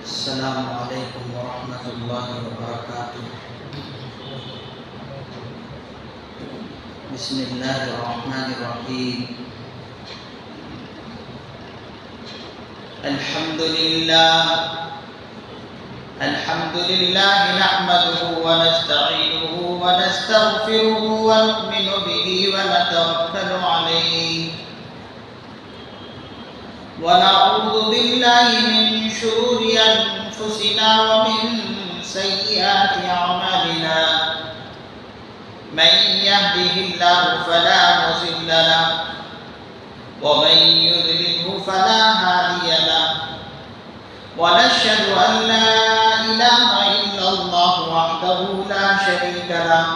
السلام علیکم ورحمۃ اللہ وبرکاتہ۔ بسم اللہ الرحمن الرحیم۔ الحمد للہ نحمده ونستعینه ونستغفره ونؤمن به ونتوکل علیہ ونعوذ باللہ من شرور انفسنا ومن سیئات اعمالنا من يهده الله فلا مضل له ومن يضلله فلا هادي له ونشهد ان لا اله الا الله وحده لا شريك له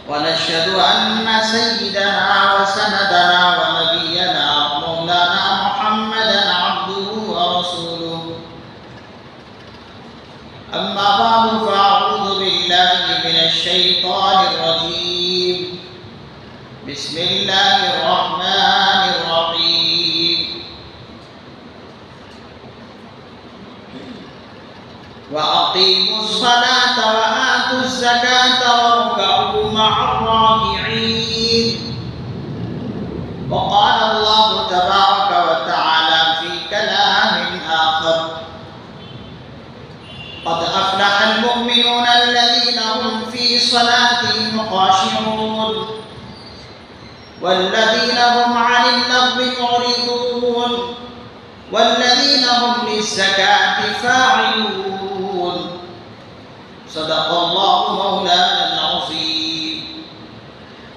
ونشهد ان سيدنا وسندنا ونبينا ومولانا محمدا عبده ورسوله اما بعد فاعوذ بالله من الشيطان الرجيم بسم الله الرحمن الرحيم وأقيموا الصلاة وآتوا الزكاة واركعوا مع الراكعين وقال الله تبارك وتعالى في كلام آخر قد أفلح المؤمنون الذين هم في صلاتهم خاشعون والذين هم عن اللغو معرضون والذين هم للزكاة فاعلون صدق الله مولانا العظيم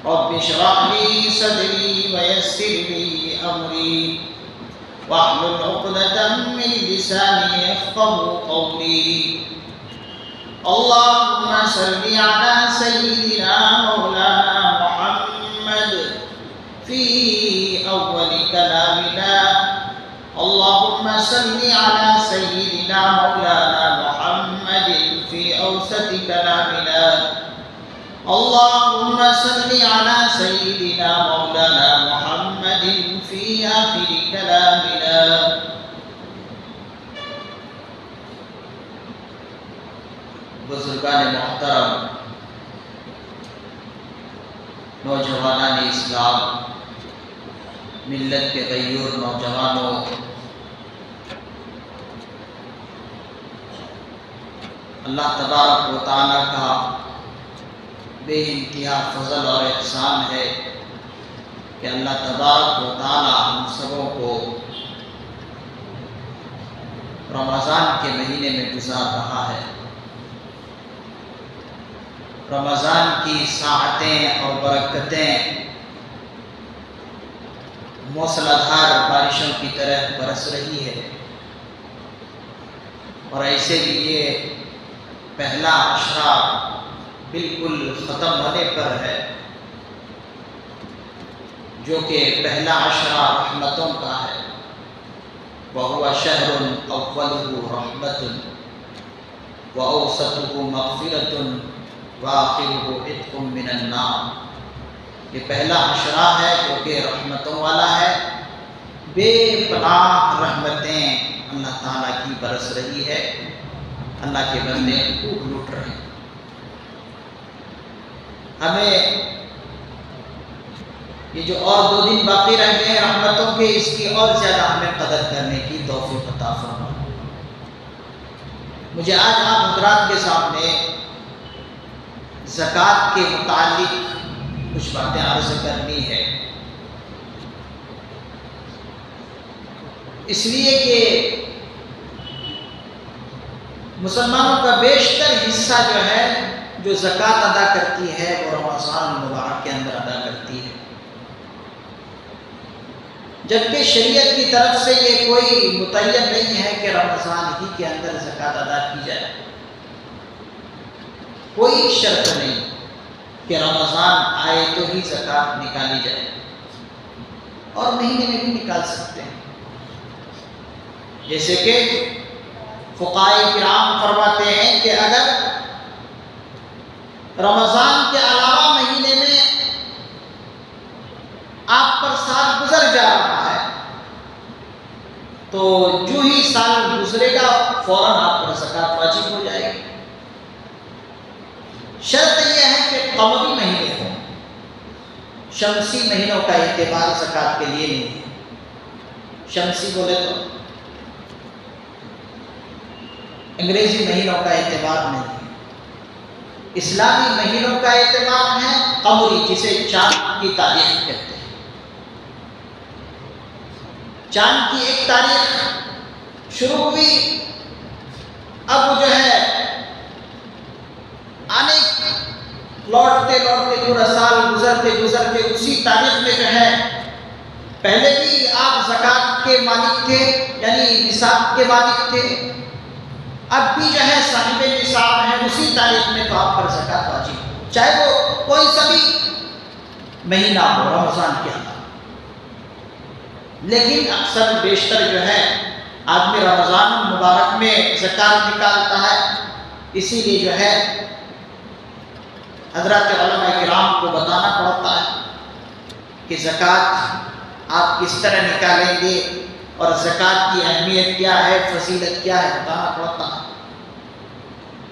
رب اشرح لي صدري ويسر لي أمري واحلل عقدة من لساني يفقهوا قولي اللهم صل على سيدنا مولانا محمد في أول كلامنا اللهم صل على سيدنا مولانا محمد في أوسط كلامنا اللهم صل على سيدنا مولانا محمد في آخر كلامنا بزرگان محترم، نوجوانان اسلام، ملت کے غیور نوجوانوں، اللہ تبارک و تعالیٰ کا بے انتہا فضل اور احسان ہے کہ اللہ تبارک و تعالیٰ ہم سبوں کو رمضان کے مہینے میں گزار رہا ہے۔ رمضان کی ساعتیں اور برکتیں موسلادھار بارشوں کی طرح برس رہی ہے، اور ایسے بھی یہ پہلا عشرہ بالکل ختم ہونے پر ہے، جو کہ پہلا عشرہ رحمتوں کا ہے۔ وَهُوَ شَهْرٌ أَوَّلُهُ رَحْمَةٌ وَأَوْسَطُهُ مَغْفِرَةٌ وَآخِرُهُ عِتْقٌ مِّنَ النَّارِ۔ یہ پہلا عشرہ ہے جو کہ رحمتوں والا ہے، بے پناہ رحمتیں اللہ تعالیٰ کی برس رہی ہے، اللہ کے بندے خوب لوٹ رہے ہیں۔ ہمیں یہ جو اور 2 دن باقی رہ گئے ہیں رحمتوں کے، اس کی اور زیادہ ہمیں قدر کرنے کی توفیق عطا فرما۔ مجھے آج آپ حضرات کے سامنے زکوٰۃ کے متعلق کچھ باتیں عرض کرنی ہے، اس لیے کہ مسلمانوں کا بیشتر حصہ جو ہے جو زکوٰۃ ادا کرتی ہے وہ رمضان مبارک کے اندر ادا کرتی ہے، جبکہ شریعت کی طرف سے یہ کوئی متعین نہیں ہے کہ رمضان ہی کے اندر زکوٰۃ ادا کی جائے۔ کوئی شرط نہیں کہ رمضان آئے تو ہی زکوٰۃ نکالی جائے، اور مہینے میں بھی نکال سکتے ہیں، جیسے کہ فقہائے کرام فرماتے ہیں کہ اگر رمضان کے علاوہ مہینے میں آپ پر سال گزر جا رہا ہے تو جو ہی سال گزرے گا فوراً آپ پر زکوٰۃ واجب ہو جائے گی۔ شرط یہ ہے کہ قمری مہینے ہوں، شمسی مہینوں کا اعتبار زکوٰۃ کے لیے نہیں ہے۔ شمسی بولے تو انگریزی مہینوں کا اعتبار نہیں ہے، اسلامی مہینوں کا اعتبار ہے قمری، جسے چاند کی تاریخ کہتے ہیں۔ چاند کی ایک تاریخ شروع ہوئی، اب جو ہے آنے لوٹتے لوٹتے پورا سال گزرتے گزرتے اسی تاریخ میں جو ہے، پہلے بھی آپ زکوٰۃ کے مالک تھے، یعنی نصاب کے مالک تھے، اب بھی جو ہے صاحب نصاب ہیں، اسی تاریخ میں تو آپ پر زکوٰۃ واجب ہو، چاہے وہ کوئی سا بھی مہینہ ہو رمضان کے اندر۔ لیکن اکثر بیشتر جو ہے آدمی رمضان المبارک میں زکوٰۃ نکالتا ہے، اسی لیے جو ہے حضرات علماء کرام کو بتانا پڑتا ہے کہ زکوٰۃ آپ کس طرح نکالیں گے اور زکوٰۃ کی اہمیت کیا ہے، فضیلت کیا ہے، بتانا پڑتا ہے،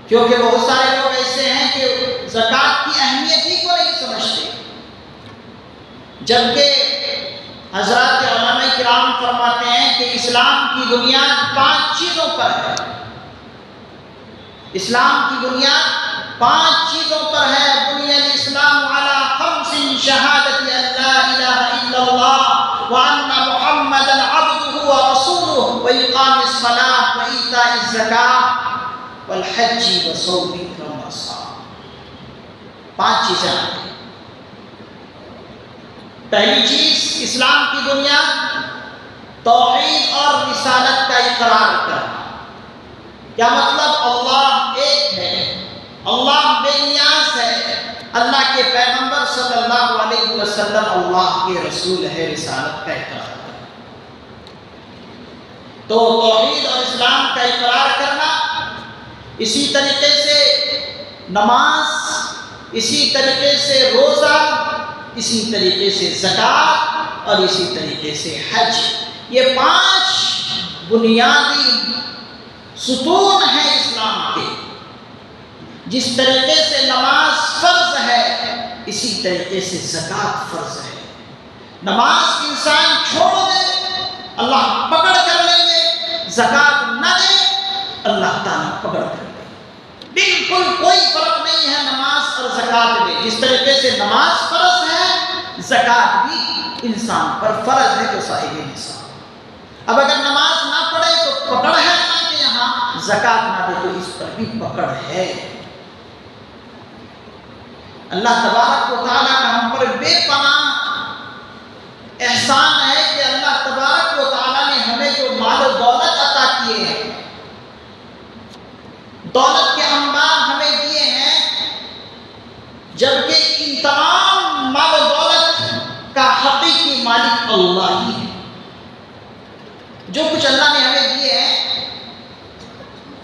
کیونکہ بہت سارے لوگ ایسے ہیں کہ زکوٰۃ کی اہمیت ہی کو نہیں سمجھتے، جبکہ حضرات علماء کرام فرماتے ہیں کہ اسلام کی بنیاد 5 چیزوں پر ہے۔ اسلام کی بنیاد 5 چیزوں پر ہے۔ بنی الاسلام علی 5 شہادت ان لا الہ الا اللہ وان محمدا عبدہ ورسولہ واقام الصلاۃ وایتاء الزکاۃ والحج وصوم رمضان۔ 5 چیزیں ہیں۔ پہلی چیز اسلام کی بنیاد توحید اور رسالت کا اقرار کرنا۔ کیا مطلب؟ اللہ ایک ہے، اللہ بے نیاز ہے، اللہ کے پیغمبر صلی اللہ علیہ وسلم اللہ کے رسول ہے، رسالت کا اقرار کرنا۔ تو توحید اور اسلام کا اقرار کرنا، اسی طریقے سے نماز، اسی طریقے سے روزہ، اسی طریقے سے زکوٰۃ اور اسی طریقے سے حج، یہ 5 بنیادی ستون ہیں اسلام کے۔ جس طریقے سے نماز فرض ہے، اسی طریقے سے زکوٰۃ فرض ہے۔ نماز انسان چھوڑ دے اللہ پکڑ کر لیں گے، زکوٰۃ نہ دے اللہ تعالیٰ پکڑ کر لیں گے۔ بالکل کوئی فرق نہیں ہے نماز اور زکوٰۃ میں۔ جس طریقے سے نماز فرض ہے، زکوٰۃ بھی انسان پر فرض ہے جو صاحب نصاب۔ اب اگر نماز نہ پڑھے تو پکڑ ہے اللہ کے یہاں، زکوٰۃ نہ دے تو اس پر بھی پکڑ ہے۔ اللہ تبارک و تعالیٰ کا ہم پر بے پناہ احسان ہے کہ اللہ تبارک و تعالیٰ نے ہمیں جو مال و دولت عطا کیے ہیں، دولت کے انبار ہمیں دیے ہیں، جبکہ ان تمام مال و دولت کا حقیقی مالک اللہ ہی ہے۔ جو کچھ اللہ نے ہمیں دیے ہیں،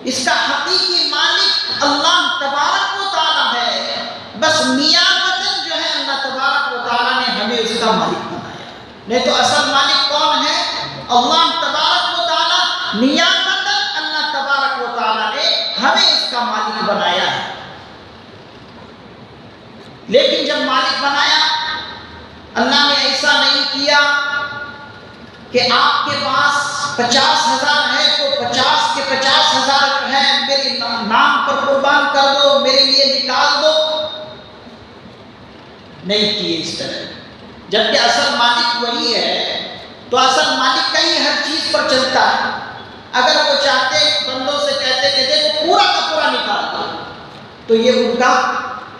اس کا حقیقی مالک اللہ تبارک و تعالیٰ ہے، بس نیابتاً جو ہے اللہ تبارک و تعالیٰ نے ہمیں اس کا مالک بنایا، نہیں تو اصل مالک کون ہے؟ اللہ تبارک و تعالیٰ۔ نیابتاً اللہ تبارک و تعالیٰ نے ہمیں اس کا مالک بنایا ہے، لیکن جب مالک بنایا اللہ نے ایسا نہیں کیا کہ آپ کے پاس 50,000 ہے تو 50 کے 50,000 جو ہے میرے نام پر قربان کر دو، میرے لیے نکال دو، نہیں کیے اس طرح۔ جبکہ اصل مالک وہی ہے، تو اصل مالک کا ہی ہر چیز پر چلتا ہے۔ اگر وہ چاہتے بندوں سے کہتے کہ دیکھو پورا کا پورا نکال دو، تو یہ ان کا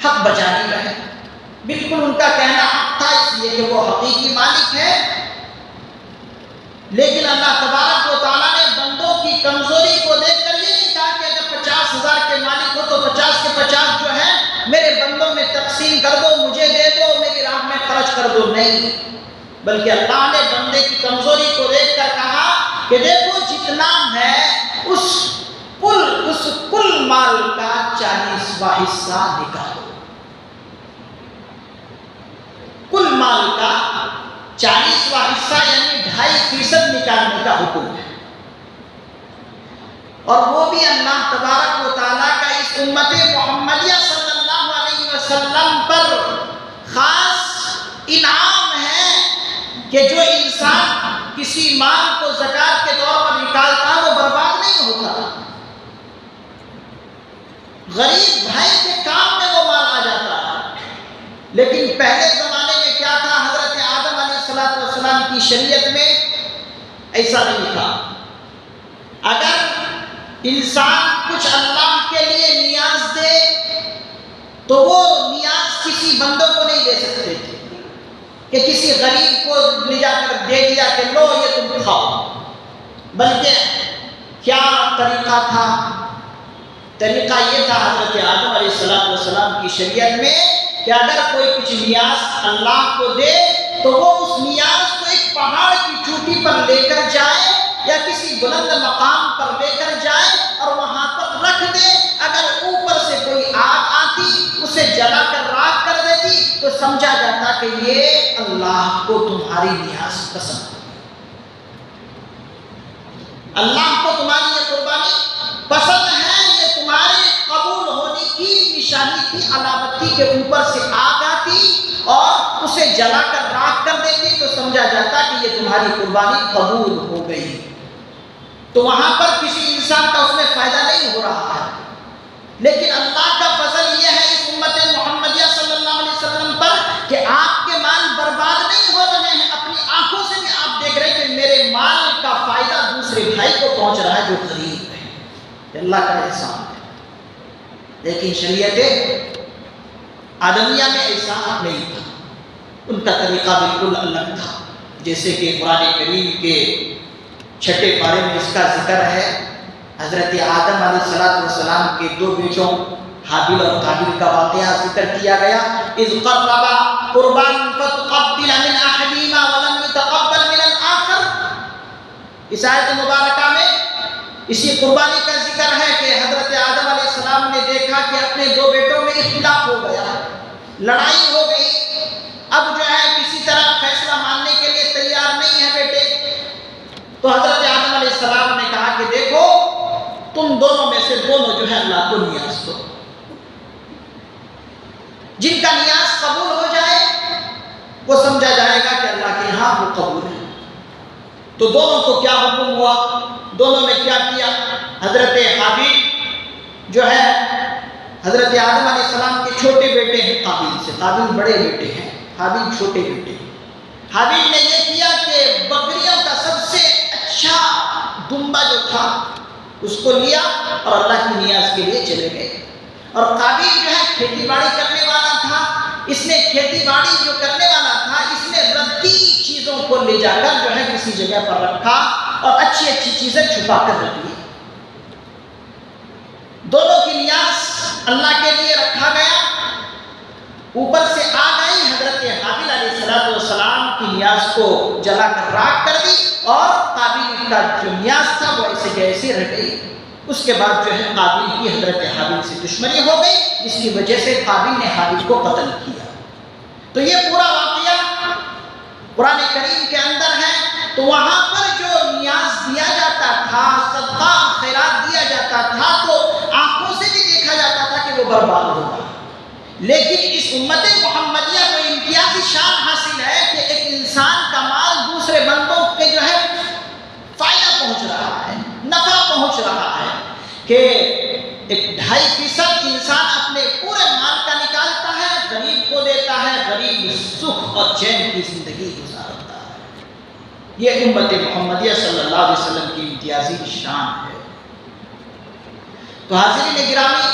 حق بچا نہیں رہے، بالکل ان کا کہنا حق تھا، اس لیے کہ وہ حقیقی مالک ہے۔ لیکن اللہ تبارک و تعالیٰ نے بندوں کی کمزوری کو دیکھ کر یہ نہیں کہا کہ اگر 50,000 کے مالک ہو تو 50 کے 50 جو ہے میرے بندوں میں تقسیم کر دو، مجھے دے دو، میری راہ میں خرچ کر دو، نہیں، بلکہ اللہ نے بندے کی کمزوری کو دیکھ کر کہا کہ دیکھو جتنا ہے اس کل مال کا 40واں حصہ نکالو۔ کل مال کا 40واں حصہ یعنی 2.5% نکالنے کا حکم ہے۔ اور وہ بھی اللہ تبارک و تعالیٰ کا اس امت محمدیہ صلی اللہ علیہ وسلم پر خاص انعام ہے کہ جو انسان کسی مال کو زکوٰۃ کے طور پر نکالتا وہ برباد نہیں ہوتا، غریب بھائی کے کام میں وہ مال آ جاتا ہے۔ لیکن پہلے زمانے میں کیا تھا؟ حضرت آدم علیہ السلام کی شریعت میں ایسا نہیں تھا۔ اگر انسان کچھ اللہ کے لیے نیاز دے تو وہ نیاز کسی بندوں کو نہیں دے سکتے تھے کہ کسی غریب کو لے جا کر دے دیا کہ لو یہ تم کھاؤ، بلکہ کیا طریقہ تھا؟ طریقہ یہ تھا حضرت آدم علیہ السلام کی شریعت میں کہ اگر کوئی کچھ نیاز اللہ کو دے تو وہ اس نیاز کو ایک پہاڑ کی چوٹی پر لے کر جائے یا کسی بلند مقام پر لے کر جائے اور وہاں پر رکھ دے۔ اگر اوپر سے کوئی آگ آتی اسے جلا کر راکھ کر دیتی تو سمجھا جاتا کہ یہ اللہ کو تمہاری نیاز پسند ہے، اللہ کو تمہاری یہ قربانی پسند ہے، یہ تمہارے قبول ہونے کی نشانی کی علامت تھی کہ اوپر سے آگ آتی اور اسے جلا کر راکھ کر دیتی تو سمجھا جاتا کہ یہ تمہاری قربانی قبول ہو گئی۔ تو وہاں پر کسی انسان کا اس میں فائدہ نہیں ہو رہا ہے، لیکن اللہ کا فضل یہ ہے اس امت محمدیہ صلی اللہ علیہ وسلم پر کہ آپ کے مال برباد نہیں ہو رہے ہیں، اپنی آنکھوں سے بھی آپ دیکھ رہے ہیں کہ میرے مال کا فائدہ دوسرے بھائی کو پہنچ رہا ہے جو غریب ہے۔ یہ اللہ کا احسان ہے۔ لیکن شریعت آدمیہ میں ایسا نہیں تھا، ان کا طریقہ بالکل الگ تھا۔ جیسے کہ قرآن کریم کے 6 پارے میں اس کا ذکر ہے، حضرت آدم علیہ السلام کے 2 بیٹوں حابیل اور قابیل کا واقعہ ذکر کیا گیا۔ اذ قربا قربان فتقبل من احدهما ولم يتقبل من الاخر۔ اس آیت مبارکہ میں اسی قربانی کا ذکر ہے کہ حضرت آدم علیہ السلام نے دیکھا کہ اپنے 2 بیٹوں میں اختلاف ہو گیا، لڑائی ہو گئی، اب جو ہے کسی طرح فیصلہ ماننے کے لیے تیار نہیں ہے بیٹے۔ تو حضرت آدم علیہ السلام نے کہا کہ دیکھو تم دونوں میں سے دونوں جو ہے اللہ کو نیاز دو، جن کا نیاز قبول ہو جائے وہ سمجھا جائے گا کہ اللہ کے ہاں وہ قبول ہے۔ تو دونوں کو کیا حکم ہوا؟ دونوں نے کیا کیا؟ حضرت حابیل جو ہے حضرت آدم علیہ السلام کے چھوٹے بیٹے ہیں قابیل سے، قابیل بڑے بیٹے ہیں، حابیل چھوٹے بیٹے ہیں۔ حابیل نے یہ کیا کہ بکریوں کا سب سے اچھا دمبا جو تھا اس کو لیا اور اللہ کی نیاز کے لیے چلے گئے۔ اور قابیل جو ہے کھیتی باڑی کرنے والا تھا، اس نے کھیتی باڑی جو کرنے والا تھا اس نے ردی چیزوں کو لے جا کر جو ہے کسی جگہ پر رکھا اور اچھی اچھی چیزیں چھپا کر رکھ لی۔ دونوں کی نیاز اللہ کے لیے رکھا گیا، اوپر سے آ گئی، حضرت حابیل علیہ السلام کی نیاز کو جلا کر راکھ کر دی اور قابیل کا جو نیاز تھا وہ ایسے کہ ایسے رہ گئی۔ اس کے بعد جو ہے قابیل کی حضرت حابیل سے دشمنی ہو گئی، جس کی وجہ سے قابیل نے حابیل کو قتل کیا۔ تو یہ پورا واقعہ قرآن کریم کے اندر ہے۔ تو وہاں پر جو نیاز دیا جاتا تھا، صدقہ خیرات دیا جاتا تھا، تو آنکھوں سے بھی دیکھا جاتا تھا کہ وہ برباد ہوگا۔ لیکن اس امت محمدیہ کو امتیازی شان حاصل ہے کہ ایک انسان کا مال دوسرے بندوں کے جو ہے فائدہ پہنچ رہا ہے، نفع پہنچ رہا ہے، کہ 2.5% انسان اپنے پورے مال کا نکالتا ہے، غریب کو دیتا ہے، غریب سکھ اور چین کی زندگی گزارتا ہے۔ یہ امت محمدیہ صلی اللہ علیہ وسلم کی امتیازی شان ہے۔ تو حاضرین گرامی،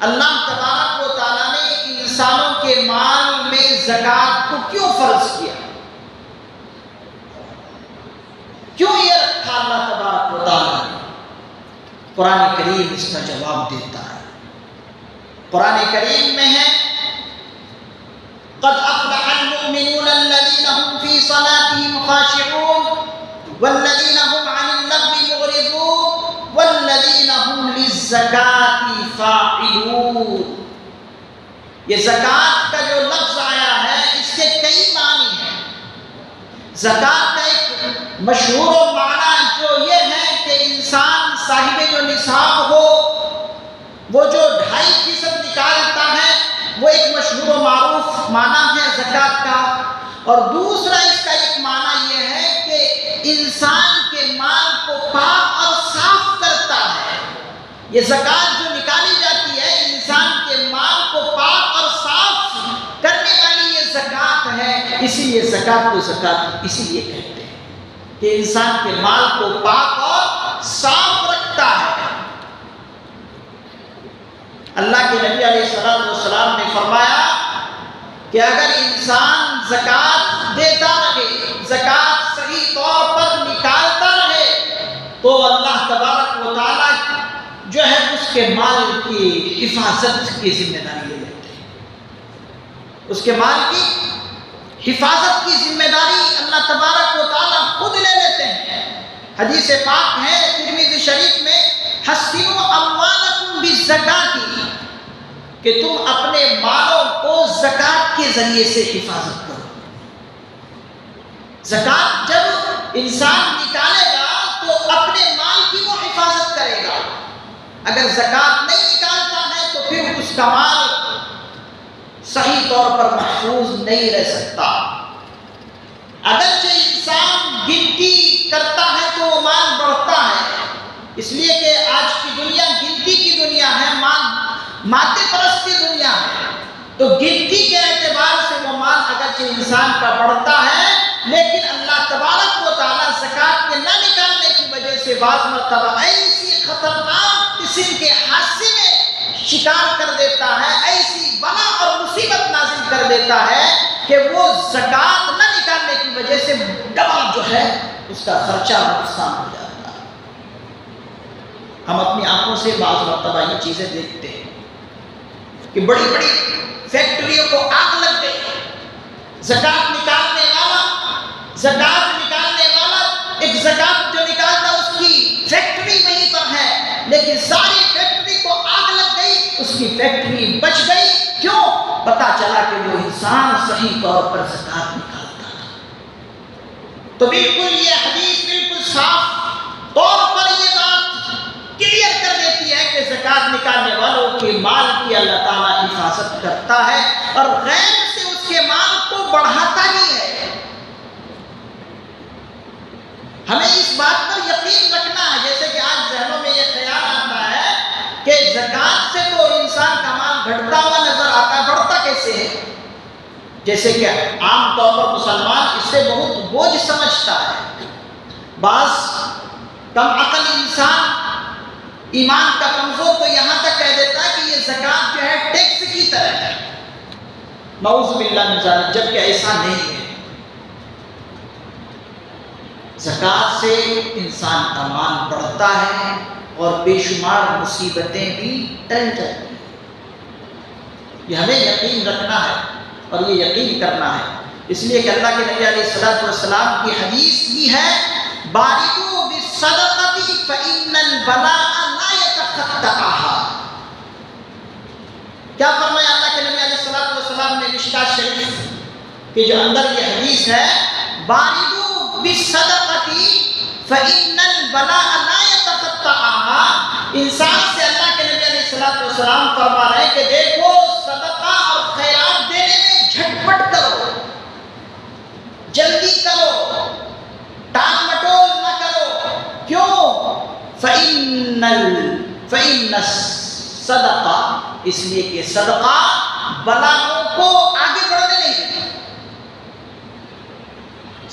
اللہ تبارک و تعالیٰ نے انسانوں کے مال میں زکوٰۃ کو کیوں فرض کیا؟ کیوں یہ رکھا اللہ تبارک و تعالیٰ نے؟ قرآن کریم اس کا جواب دیتا ہے۔ قرآن کریم میں ہے قد افلح المؤمنون الذين هم في صلاتهم خاشعون والذين هم عن اللغو معرضون والذين هم للزكاة فاعلون۔ یہ زکوٰۃ کا جو لفظ آیا ہے اس کے کئی معنی ہیں۔ زکوٰۃ کا ایک مشہور معنی جو یہ ہے کہ انسان صاحب جو نصاب ہو وہ جو 2.5% نکالتا ہے، وہ ایک مشہور و معروف معنی ہے زکوٰۃ کا۔ اور دوسرا اس کا ایک معنی یہ ہے کہ انسان کے مال کو پاک اور صاف کرتا ہے۔ یہ زکوٰۃ جو نکالی جاتی ہے انسان کے مال کو پاک اور صاف کرنے والی یہ زکوٰۃ ہے، اسی لیے زکوٰۃ کو زکوٰۃ اسی لیے کہتے ہیں کہ انسان کے مال کو پاک اور صاف رکھتا ہے۔ اللہ کے نبی علیہ السلام نے فرمایا کہ اگر انسان زکوٰۃ دیتا رہے، زکوٰۃ صحیح طور پر نکالتا رہے، تو اللہ تبارک و تعالیٰ جو ہے اس کے مال کی حفاظت کی ذمہ داری لے لیتے ہیں۔ اس کے مال کی حفاظت کی ذمہ داری اللہ تبارک و تعالیٰ خود لے لیتے ہیں۔ حدیث پاک ہے ترمذی شریف میں، حسنوا اموالکم بالزکاۃ، کہ تم اپنے مالوں کو زکوٰۃ کے ذریعے سے حفاظت کرو۔ زکوٰۃ جب انسان نکالے گا تو اپنے مال کی وہ حفاظت کرے گا۔ اگر زکوٰۃ نہیں نکالتا ہے تو پھر اس کا مال صحیح طور پر محفوظ نہیں رہ سکتا۔ اگرچہ انسان گنتی کرتا ہے تو وہ مال بڑھتا ہے، اس لیے کہ آج کی دنیا گنتی کی دنیا ہے، مادے پرست کی دنیا ہے، تو گنتی کے اعتبار سے وہ مال اگرچہ انسان کا بڑھتا ہے، لیکن اللہ تبارک و تعالیٰ زکوٰۃ کے نہ نکالنے کی وجہ سے بعض مرتبہ ایسی خطرناک قسم کے حادثے میں شکار کر دیتا ہے، ایسی بلا اور مصیبت نازل کر دیتا ہے کہ وہ زکوٰۃ نہ نکالنے کی وجہ سے ڈبل جو ہے اس کا خرچہ نقصان ہو جاتا ہے۔ ہم اپنی آنکھوں سے بعض مرتبہ یہ چیزیں دیکھتے ہیں کہ بڑی بڑی فیکٹریوں کو آگ لگ گئی، زکوٰۃ نکالنے والا ایک زکوٰۃ جو نکالتا اس کی فیکٹری وہیں پر ہے، لیکن ساری فیکٹری کو آگ لگ گئی، اس کی فیکٹری بچ گئی۔ کیوں؟ پتا چلا کہ وہ انسان صحیح طور پر زکوٰۃ نکالتا تھا۔ تو بالکل یہ حدیث بالکل صاف طور پر یہ بات کلیئر کر دیتی ہے کہ زکوٰۃ نکالنے والوں کے مال کی اللہ تعالیٰ حفاظت کرتا ہے اور غیر سے اس کے مال کو بڑھاتا ہی ہے۔ ہمیں اس بات پر یقین رکھنا ہے، جیسے کہ آج ذہنوں میں یہ خیال آتا ہے کہ زکوٰۃ سے تو انسان کا مال گھٹتا ہوا نظر آتا ہے، بڑھتا کیسے ہے؟ جیسے کہ عام طور پر مسلمان اس سے بہت بوجھ سمجھتا ہے۔ بعض کم عقل انسان ایمان کا کمزور تو یہاں تک کہہ دیتا ہے کہ یہ زکوٰۃ جو ہے ٹیکس کی طرح ہے، نعوذ باللہ من ذالک، جبکہ ایسا نہیں ہے۔ زکوٰۃ سے انسان کا مال بڑھتا ہے اور بے شمار مصیبتیں بھی ٹل جاتی ہیں۔ یہ ہمیں یقین رکھنا ہے اور یہ یقین کرنا ہے، اس لیے کہ اللہ کے نبی علیہ السلام کی حدیث بھی ہے، بارکوا بالصدقۃ فإن البلاء لا يتخطاها۔ کیا فرمایا اللہ کے نبی علیہ السلام نے مشکاۃ شریف کے جو اندر یہ حدیث ہے، بارکوا بالصدقۃ فإن البلاء لا يتخطاها، انسان سے اللہ کے نبی علیہ السلام فرما رہے ہیں کہ دیکھو صدقہ اور خیرات دینے میں جھٹپٹ کرو، جلدی کرو، ٹال مٹول نہ کرو۔ کیوں؟ فإن الصدقہ، اس لیے کہ صدقہ بلاؤں کو آگے بڑھنے نہیں دیتی۔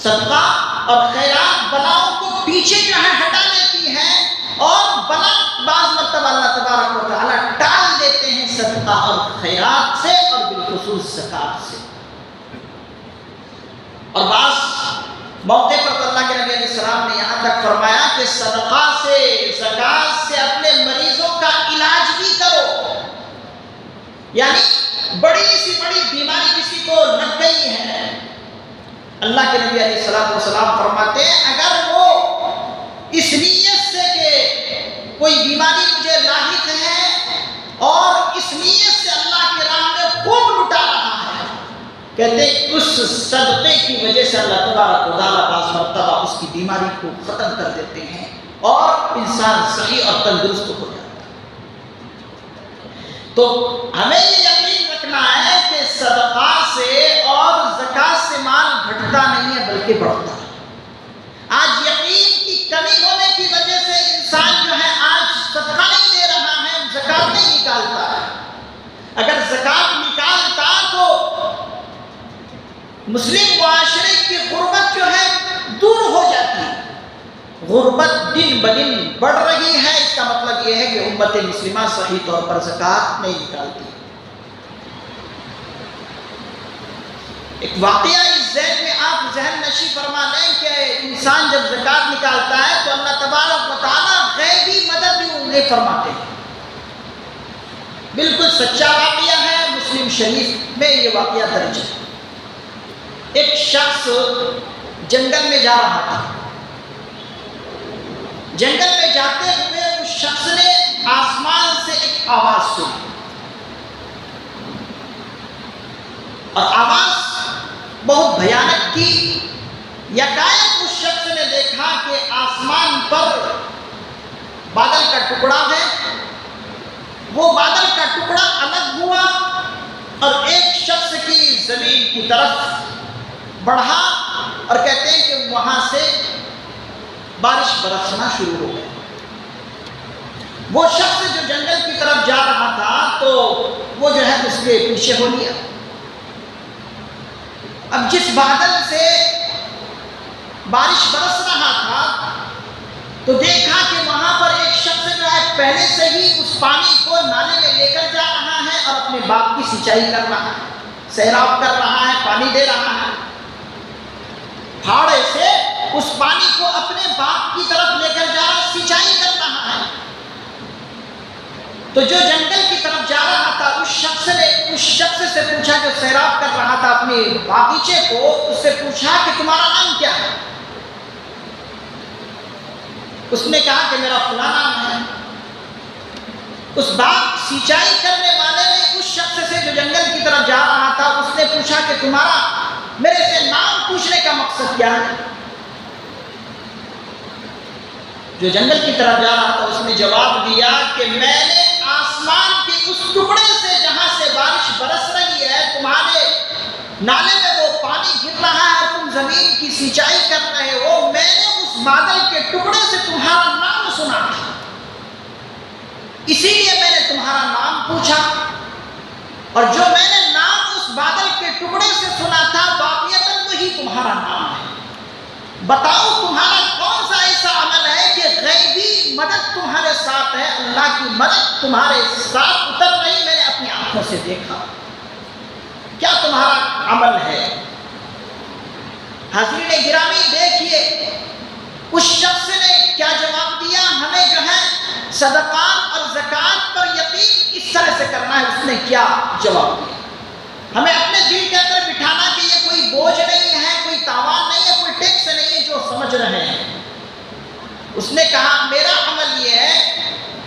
صدقہ اور خیرات بلاؤں کو پیچھے جو ہے ہٹا دیتی ہے، اور بلا بعض مرتبہ اللہ تبارک و تعالیٰ ٹال دیتے ہیں صدقہ اور خیرات سے، اور بالخصوص زکوٰۃ سے۔ اور بعض موقع پر تو اللہ کے نبی علیہ السلام نے یہاں تک فرمایا کہ صدقہ سے، زکوٰۃ سے اپنے مریضوں کا علاج بھی کرو۔ یعنی بڑی سی بڑی بیماری کسی کو لگ گئی ہے، اللہ کے نبی علیہ السلام فرماتے ہیں اگر وہ اس نیت سے کہ کوئی بیماری مجھے لاحق ہے اور اس نیت سے اللہ کے راہ میں خوب لٹا رہا ہے، کہتے ہیں اس صدقے کی وجہ سے اللہ تبارک و تعالیٰ بعض مرتبہ اس کی بیماری کو ختم کر دیتے ہیں اور انسان صحیح اور تندرست ہو جاتا ہے۔ تو ہمیں یہ یقین رکھنا ہے کہ صدقہ سے اور زکوٰۃ سے مال گھٹتا نہیں ہے بلکہ بڑھتا ہے۔ آج یقین کی کمی ہونے کی وجہ سے انسان جو ہے آج صدقہ نہیں دے رہا ہے، زکوٰۃ نہیں نکالتا ہے۔ اگر زکوٰۃ نکالتا تو مسلم معاشرے کی غربت جو ہے دور ہو جاتی ہے۔ غربت دن بدن بڑھ رہی ہے، اس کا مطلب یہ ہے کہ امت مسلمہ صحیح طور پر زکوٰۃ نہیں نکالتی۔ ایک واقعہ اس ذہن میں آپ ذہن نشی فرما لیں کہ انسان جب زکوٰۃ نکالتا ہے تو اللہ تبارک و تعالیٰ غیبی مدد بھی انہیں فرماتے ہیں۔ بالکل سچا واقعہ ہے، مسلم شریف میں یہ واقعہ درج ہے۔ ایک شخص جنگل میں جا رہا تھا، جنگل میں جاتے ہوئے اس شخص نے آسمان سے ایک آواز سنی، اور آواز بہت بھیانک تھی۔ یکایک اس شخص نے دیکھا کہ آسمان پر بادل کا ٹکڑا ہے، وہ بادل کا ٹکڑا الگ ہوا اور ایک شخص کی زمین کی طرف بڑھا، اور کہتے ہیں کہ وہاں سے بارش برسنا شروع ہو گئی۔ وہ شخص جو جنگل کی طرف جا رہا تھا تو وہ جو ہے اس کے پیچھے ہو لیا۔ اب جس بادل سے بارش برس رہا تھا تو دیکھا کہ وہاں پر ایک شخص جو ہے پہلے سے ہی اس پانی کو نالے میں لے کر جا رہا ہے اور اپنے باغ کی سینچائی کر رہا ہے، سیراب کر رہا ہے، پانی دے رہا ہے۔ پھاڑے سے اس پانی کو اپنے باغ کی طرف لے کر جا رہا، سینچائی کر رہا ہے۔ تو جو جنگل کی طرف جا رہا تھا اس شخص نے اس شخص سے پوچھا، جو سیراب کر رہا تھا اپنے باغیچے کو، اس سے پوچھا کہ تمہارا نام کیا ہے؟ اس نے کہا کہ میرا فلاں نام ہے۔ اس باغ سینچائی کرنے والے نے اس شخص سے جو جنگل کی طرف جا رہا تھا اس نے پوچھا کہ تمہارا میرے سے نام پوچھنے کا مقصد کیا ہے؟ جو جنگل کی طرف جا رہا تھا اس نے جواب دیا کہ میں نے آسمان کے اس ٹکڑے سے جہاں سے بارش برس رہی ہے، تمہارے نالے میں وہ پانی گر رہا ہے اور تم زمین کی سینچائی کر رہے ہو، میں نے اس بادل کے ٹکڑے سے تمہارا نام سنا تھا، اسی لیے میں نے تمہارا نام پوچھا، اور جو میں نے نام اس بادل کے ٹکڑے سے سنا تھا واقعتاً وہی تمہارا نام ہے۔ بتاؤ تمہارا کون سا ایسا عمل ہے کہ غیبی مدد تمہارے ساتھ ہے، اللہ کی مدد تمہارے ساتھ اتر رہی، میں نے اپنی آنکھوں سے دیکھا، کیا تمہارا عمل ہے؟ حاضرین گرامی دیکھیے اس شخص نے کیا جواب دیا۔ ہمیں جو ہے صدقات اور زکوٰۃ پر یقین اس طرح سے کرنا ہے۔ اس نے کیا جواب دیا؟ ہمیں اپنے دل کے اندر بٹھانا کہ یہ کوئی بوجھ نہیں ہے، کوئی تاوان نہیں ہے، کوئی ٹیکس نہیں ہے جو سمجھ رہے ہیں۔ اس نے کہا میرا عمل یہ ہے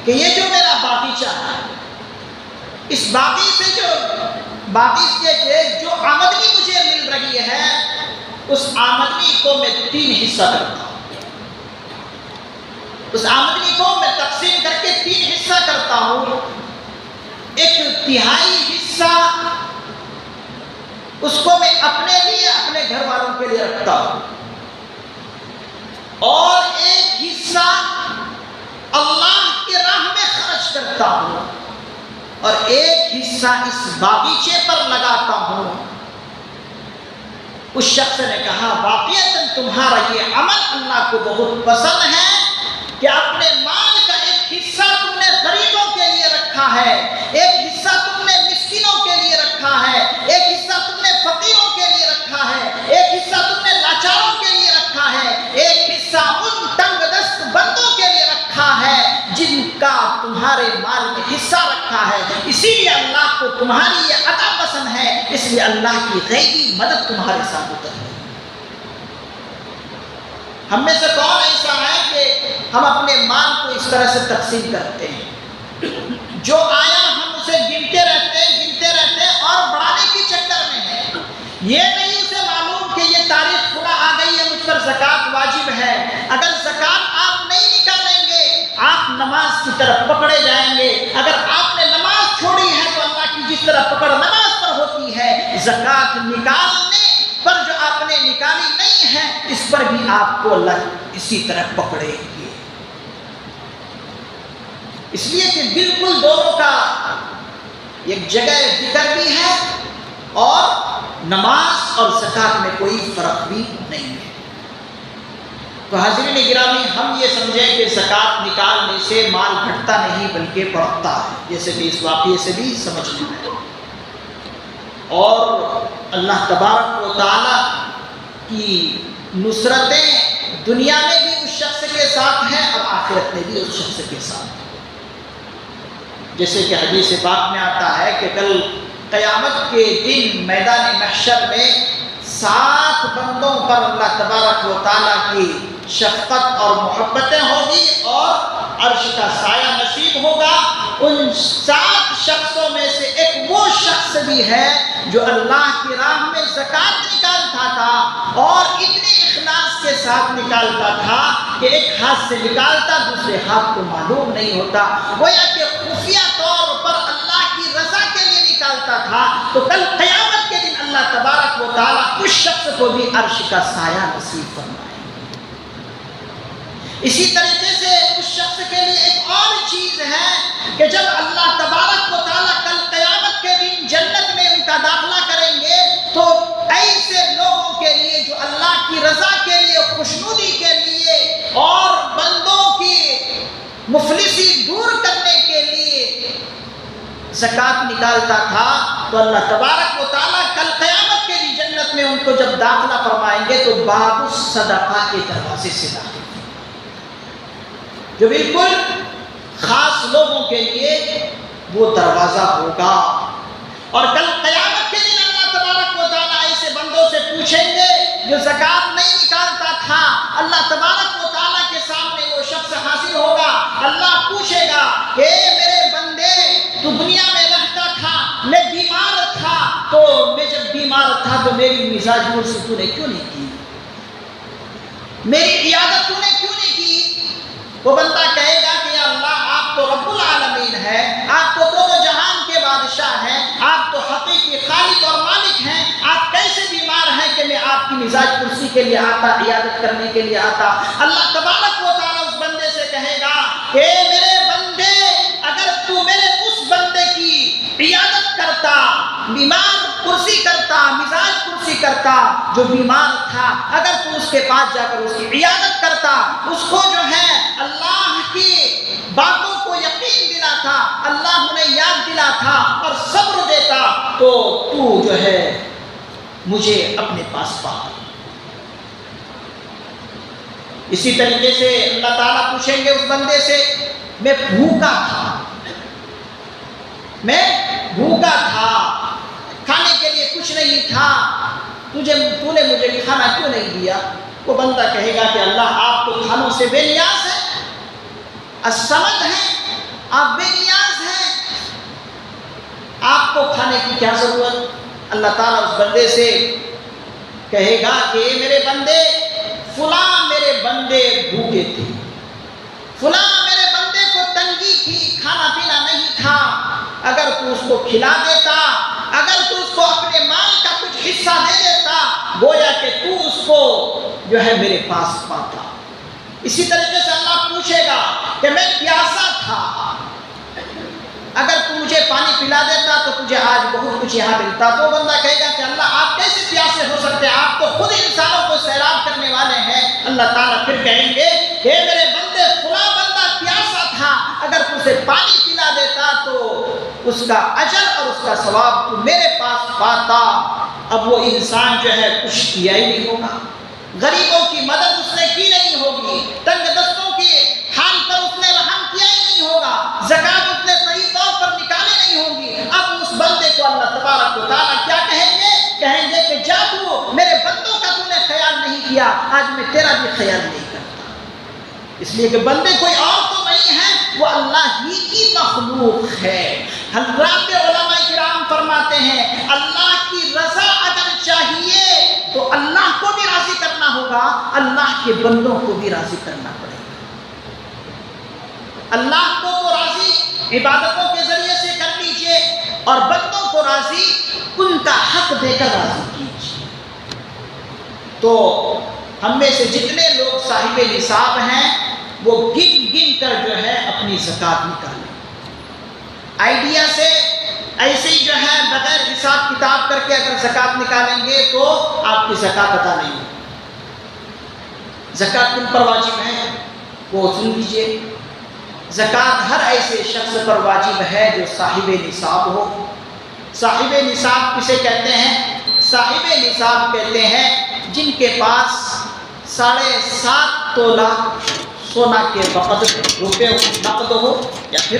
کہ یہ جو میرا باغیچہ ہے، اس باغی سے جو آمدنی مجھے مل رہی ہے، اس آمدنی کو میں 3 حصہ کرتا ہوں۔ اس آمدنی کو میں تقسیم کر کے 3 حصہ کرتا ہوں۔ 1/3 حصہ اس کو میں اپنے لیے، اپنے گھر والوں کے لیے رکھتا ہوں، اور 1 حصہ اللہ کی راہ میں خرچ کرتا ہوں، اور 1 حصہ اس باغیچے پر لگاتا ہوں۔ اس شخص نے کہا واقعتاً تمہارا یہ عمل اللہ کو بہت پسند ہے کہ اپنے مال کا 1 حصہ تم نے غریبوں کے لیے رکھا ہے، 1 حصہ تم نے مسکینوں کے لیے رکھا ہے، 1 حصہ تم نے فقیروں کے لیے رکھا ہے، 1 حصہ تم نے لاچاروں کے لیے رکھا ہے، 1 حصہ ان تنگ دست بندوں کے لیے رکھا ہے جن کا تمہارے مال میں حصہ رکھا ہے۔ اسی لیے اللہ کو تمہاری یہ عطا پسند ہے، اس لیے اللہ کی غیبی مدد تمہارے ساتھ اتر ہے۔ ہم میں سے کون ایسا ہے کہ ہم اپنے مال کو اس طرح سے تقسیم کرتے ہیں؟ جو آیا ہم اسے گنتے رہتے ہیں اور بڑھانے کے چکر میں ہے۔ یہ نہیں اسے معلوم کہ یہ تاریخ خدا آ گئی ہے، مجھ پر زکوٰۃ واجب ہے۔ اگر زکوٰۃ آپ نہیں نکالیں نماز کی طرف پکڑے جائیں گے۔ اگر آپ نے نماز چھوڑی ہے تو اللہ کی جس طرح پکڑ نماز پر ہوتی ہے، زکوٰۃ نکالنے پر جو آپ نے نکالی نہیں ہے اس پر بھی آپ کو اللہ اسی طرح پکڑے گی۔ اس لیے کہ بالکل دونوں کا ایک جگہ ذکر بھی ہے اور نماز اور زکوٰۃ میں کوئی فرق بھی نہیں ہے۔ تو حاضرین گرامی، ہم یہ سمجھیں کہ زکوٰۃ نکالنے سے مال گھٹتا نہیں بلکہ بڑھتا ہے، جیسے کہ اس واقعے سے بھی سمجھنا ہے۔ اور اللہ تبارک و تعالیٰ کی نصرتیں دنیا میں بھی اس شخص کے ساتھ ہیں اور آخرت میں بھی اس شخص کے ساتھ ہیں۔ جیسے کہ حدیث پاک میں آتا ہے کہ کل قیامت کے دن میدان محشر میں 7 بندوں پر اللہ تبارک و تعالیٰ کی شفقت اور محبتیں ہوگی اور عرش کا سایہ نصیب ہوگا۔ ان 7 شخصوں میں سے ایک وہ شخص بھی ہے جو اللہ کی راہ میں زکوٰۃ نکالتا تھا اور اتنے اخلاص کے ساتھ نکالتا تھا کہ ایک ہاتھ سے نکالتا دوسرے ہاتھ کو معلوم نہیں ہوتا، گویا کہ خفیہ طور پر اللہ کی رضا کے لیے نکالتا تھا۔ تو کل قیامت کے دن اللہ تبارک و تعالیٰ اس شخص کو بھی عرش کا سایہ نصیب فرمائے۔ اسی طریقے سے اس شخص کے لیے ایک اور چیز ہے کہ جب اللہ تبارک و تعالیٰ کل قیامت کے دن جنت میں ان کا داخلہ کریں گے تو ایسے لوگوں کے لیے جو اللہ کی رضا کے لیے، خوشنودی کے لیے اور بندوں کی مفلسی دور کرنے کے لیے زکوٰۃ نکالتا تھا، تو اللہ تبارک و تعالیٰ کل قیامت کے دن جنت میں ان کو جب داخلہ فرمائیں گے تو باب الصدقہ کے دروازے سے داخل، جو بالکل خاص لوگوں کے لیے وہ دروازہ ہوگا۔ اور کل قیامت کے دن اللہ تبارک و تعالیٰ ایسے بندوں سے پوچھیں گے جو زکوٰۃ نہیں نکالتا تھا، اللہ تبارک و تعالیٰ کے سامنے وہ شخص حاضر ہوگا۔ اللہ پوچھے گا کہ میرے بندے، تو دنیا میں رہتا تھا، میں بیمار تھا، تو میں جب بیمار تھا تو میری مزاج سے تو نے کیوں نہیں کی؟ میری عیادت تو نے کیوں نہیں کی؟ وہ بندہ کہے گا کہ یا اللہ، آپ تو رب العالمین ہیں، آپ تو دونوں جہان کے بادشاہ ہیں، آپ تو حقیقی خالق اور مالک ہیں، آپ کیسے بیمار ہیں کہ میں آپ کی مزاج کرسی کے لیے آتا، عیادت کرنے کے لیے آتا؟ اللہ تبارک و تعالیٰ اس بندے سے کہے گا کہ میرے بندے، اگر تو میرے اس بندے کی عیادت کرتا، بیمار کرسی کرتا، مزاج کرسی کرتا، جو بیمار تھا، اگر تو اس کے پاس جا کر اس کی عیادت کرتا، اس کو جو ہے اللہ کی باتوں کو یقین دلاتا، اللہ انہیں یاد دلاتا اور صبر دیتا، تو تو جو ہے مجھے اپنے پاس پاتا۔ اسی طریقے سے اللہ تعالیٰ پوچھیں گے اس بندے سے، میں بھوکا تھا، کھانے کے لیے کچھ نہیں تھا، تو نے مجھے کھانا کیوں نہیں دیا؟ وہ بندہ کہے گا کہ اللہ، آپ تو کھانوں سے بے نیاز ہیں، الصمد ہیں، آپ بے نیاز ہیں، آپ کو کھانے کی کیا ضرورت؟ اللہ تعالیٰ اس بندے سے کہے گا کہ میرے بندے، فلاں میرے بندے بھوکے تھے، فلاں میرے بندے کو تنگی تھی، کھانا پینا نہیں تھا، اگر تو اس کو کھلا دیتا، اگر تو اس کو اپنے مال کا کچھ حصہ دے دیتا، گویا کہ تو اس کو جو ہے میرے پاس پاتا۔ اسی طریقے سے اللہ پوچھے گا کہ میں پیاسا تھا، اگر تو مجھے پانی پلا دیتا تو تجھے آج بہت کچھ یہاں ملتا۔ تو بندہ کہے گا کہ اللہ، آپ کیسے پیاسے ہو سکتے ہیں، آپ تو خود انسانوں کو سیراب کرنے والے ہیں۔ اللہ تعالیٰ پھر کہیں گے کہ میرے بندے، فلاں بندہ پیاسا تھا، اگر تو اسے پانی پلا دیتا تو اس کا اجر اور اس کا ثواب تو میرے پاس پاتا۔ اب وہ انسان جو ہے کچھ کیا ہی نہیں ہوگا، غریبوں کی مدد اس نے کی نہیں ہوگی، تنگ دستوں کے حال پر اس نے رحم کیا ہی نہیں ہوگا، زکوٰۃ اس نے صحیح طور پر نکالی نہیں ہوگی۔ اب اس بندے کو اللہ تبارک و تعالیٰ کیا کہیں گے؟ کہیں گے کہ جا، تو میرے بندوں کا تو نے خیال نہیں کیا، آج میں تیرا بھی خیال نہیں کرتا۔ اس لیے کہ بندے کوئی اور تو نہیں ہے، وہ اللہ ہی کی مخلوق ہے۔ حضرات علماء کرام فرماتے ہیں اللہ کی رضا اگر چاہیے تو اللہ کو بھی راضی کرنا ہوگا، اللہ کے بندوں کو بھی راضی کرنا پڑے گا۔ اللہ کو تو راضی عبادتوں کے ذریعے سے کر لیجئے اور بندوں کو راضی ان کا حق دے کر راضی کیجیے۔ تو ہم میں سے جتنے لوگ صاحب نصاب ہیں وہ گن گن کر جو ہے اپنی زکوٰۃ نکالیں۔ آئیڈیا سے ایسے ہی جو ہے بغیر حساب کتاب کر کے اگر زکوٰۃ نکالیں گے تو آپ کی زکوٰۃ ادا نہیں ہوگی۔ زکوٰۃ کن پر واجب ہے وہ سن لیجیے۔ زکوٰۃ ہر ایسے شخص پر واجب ہے جو صاحب نصاب ہو۔ صاحب نصاب کسے کہتے ہیں؟ صاحب نصاب کہتے ہیں جن کے پاس 7.5 تولہ سونا کے بقدر روپے نقد ہو یا پھر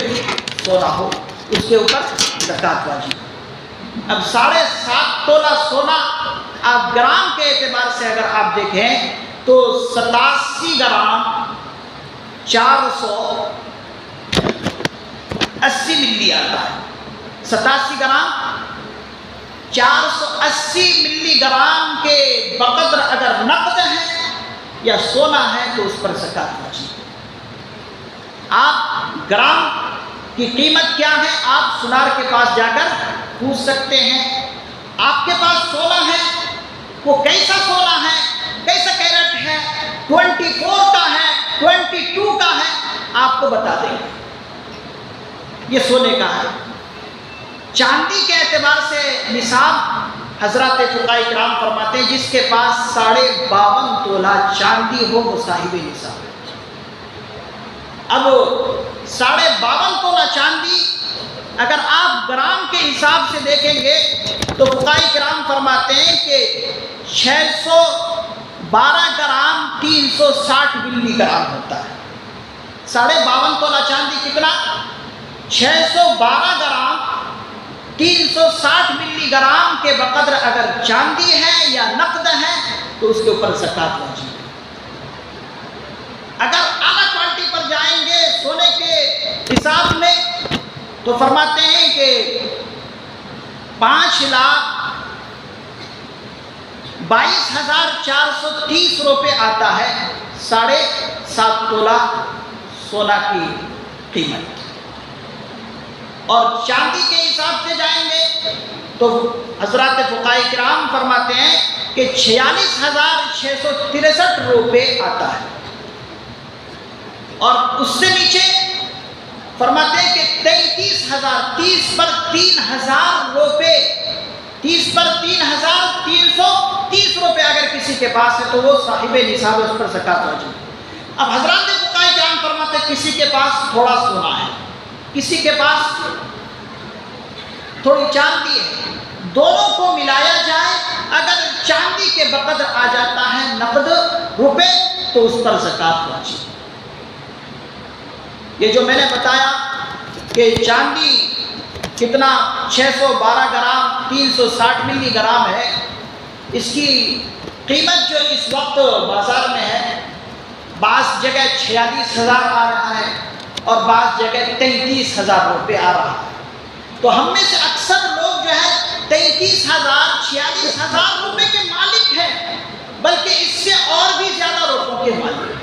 سونا ہو، اس کے اوپر زکوٰۃ واجب ہے۔ اب 7.5 تولہ سونا آپ گرام کے اعتبار سے اگر آپ دیکھیں تو 87 گرام 480 ملی آتا ہے۔ 87 گرام 480 ملی گرام کے بقدر اگر نقد ہے یا سونا ہے تو اس پر زکوٰۃ واجب ہے۔ آپ گرام کی قیمت کیا ہے آپ سونار کے پاس جا کر پوچھ سکتے ہیں۔ آپ کے پاس سونا ہے، وہ کیسا سونا ہے، کیسا کیرٹ ہے، 24 کا ہے، 22 کا ہے، آپ کو بتا دیں گے یہ سونے کا ہے۔ چاندی کے اعتبار سے نصاب حضرات فقہاء کرام فرماتے ہیں جس کے پاس 52.5 تولہ چاندی ہو وہ صاحب نصاب ہے۔ اب 52.5 تولہ چاندی اگر آپ گرام کے حساب سے دیکھیں گے تو فقہاء کرام فرماتے ہیں کہ 612 گرام 360 ملی گرام ہوتا ہے۔ 52.5 تولہ چاندی کتنا؟ 612 گرام 360 ملی گرام کے بقدر اگر چاندی ہے یا نقد ہے تو اس کے اوپر زکوٰۃ واجب ہے۔ اگر اعلیٰ کوالٹی پر جائیں گے سونے کے حساب میں تو فرماتے ہیں کہ 5,22,430 روپے آتا ہے 7.5 تولہ سونا کی قیمت۔ اور چاندی کے حساب سے جائیں گے تو حضرات فقہاء کرام فرماتے ہیں کہ 46,663 روپے آتا ہے۔ اور اس سے نیچے فرماتے ہیں کہ 33,000 30 پر 3,000 روپے 30 پر 3,330 روپے اگر کسی کے پاس ہے تو وہ صاحب نصاب ہے، اس پر زکوٰۃ واجب ہے۔ اب حضرات فقہاء کرام فرماتے ہیں کسی کے پاس تھوڑا سونا ہے، کسی کے پاس تھوڑی چاندی ہے، دونوں کو ملایا جائے اگر چاندی کے بقدر آ جاتا ہے نقد روپے تو اس پر زکوٰۃ واجب ہے۔ یہ جو میں نے بتایا کہ چاندی کتنا 612 گرام 360 ملی گرام ہے، اس کی قیمت جو اس وقت بازار میں ہے بعض جگہ 46,000 آ رہا ہے اور بعض جگہ 33,000 روپے آ رہا ہے۔ تو ہم میں سے اکثر لوگ جو ہے 33,000 46,000 روپے کے مالک ہیں، بلکہ اس سے اور بھی زیادہ روپوں کے مالک ہیں۔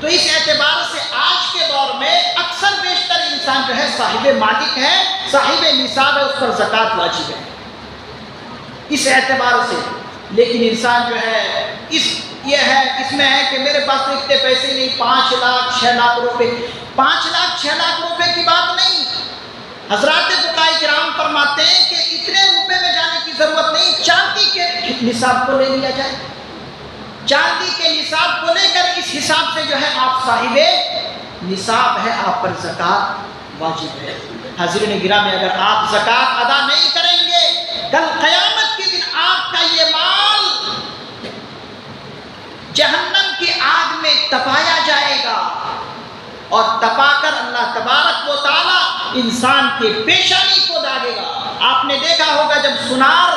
تو اس اعتبار سے آج کے دور میں اکثر بیشتر انسان جو ہے صاحب مالک ہے، صاحب نصاب ہے، اس پر زکوٰۃ واجب ہے اس اعتبار سے۔ لیکن انسان جو ہے اس میں ہے کہ میرے پاس تو اتنے پیسے نہیں، 5 لاکھ 6 لاکھ روپے 5 لاکھ 6 لاکھ روپے کی بات نہیں۔ حضرات فقہاء کرام فرماتے ہیں کہ اتنے روپے میں جانے کی ضرورت نہیں، چاندی کے نصاب کو لے لیا جائے، چاندی کے نصاب کو لے کر اس حساب سے جو ہے آپ صاحب نصاب ہے، آپ پر زکوٰۃ واجب ہے۔ حاضرین گرامی، اگر آپ زکوٰۃ ادا نہیں کریں گے کل قیامت کے دن آپ کا یہ مال جہنم کی آگ میں تپایا جائے گا، اور تپا کر اللہ تبارک و تعالی انسان کے پیشانی کو داغے گا۔ آپ نے دیکھا ہوگا جب سونار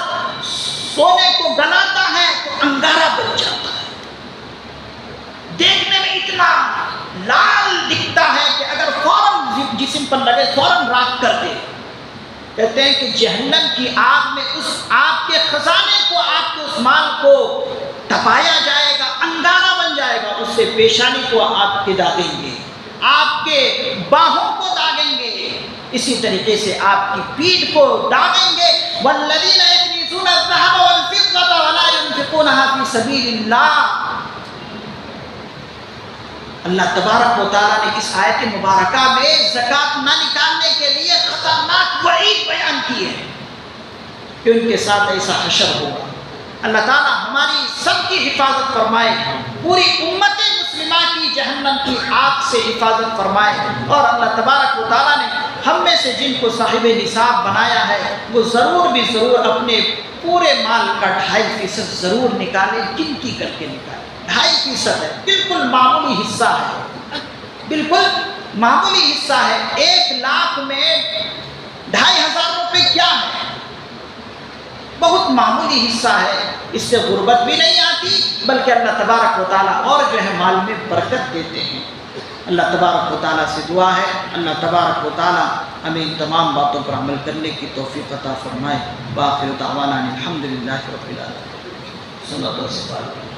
سونے کو گلاتا ہے تو انگارہ بن جاتا ہے، دیکھنے میں اتنا لال دکھتا ہے کہ اگر فوراً جسم پر لگے فوراً راکھ کر دے۔ کہتے ہیں کہ جہنم کی آگ میں اس آپ کے خزانے کو، آپ کے اس مال کو تپایا جائے گا، انگارہ بن جائے گا، اس سے پیشانی کو آپ کے داغیں گے، آپ کے باہوں کو داغیں گے، اسی طریقے سے آپ کی پیٹھ کو داغیں گے۔ والذین یکنزون الذهب والفضة ولا ينفقونها في سبیل اللہ۔ اللہ تبارک و تعالیٰ نے اس آیت مبارکہ میں زکوٰۃ نہ نکالنے کے لیے خطرناک وعید بیان کی ہے کہ ان کے ساتھ ایسا حشر ہوگا۔ اللہ تعالیٰ ہماری سب کی حفاظت فرمائے، پوری امت مسلمہ کی جہنم کی آگ سے حفاظت فرمائے، اور اللہ تبارک و تعالیٰ نے ہم میں سے جن کو صاحب نصاب بنایا ہے وہ ضرور بھی ضرور اپنے پورے مال کا 2.5% ضرور نکالے، گنتی کر کے نکالے۔ 2.5% ہے، بالکل معمولی حصہ ہے، بالکل معمولی حصہ ہے۔ 1 لاکھ میں 2,500 روپے کیا ہے؟ بہت معمولی حصہ ہے، اس سے غربت بھی نہیں آتی، بلکہ اللہ تبارک و تعالیٰ اور جو ہے مال میں برکت دیتے ہیں۔ اللہ تبارک و تعالیٰ سے دعا ہے اللہ تبارک و تعالیٰ ہمیں ان تمام باتوں پر عمل کرنے کی توفیق عطا فرمائے۔ وآخر دعوانا الحمدللہ رب العالمین۔ صلی اللہ علیہ وسلم۔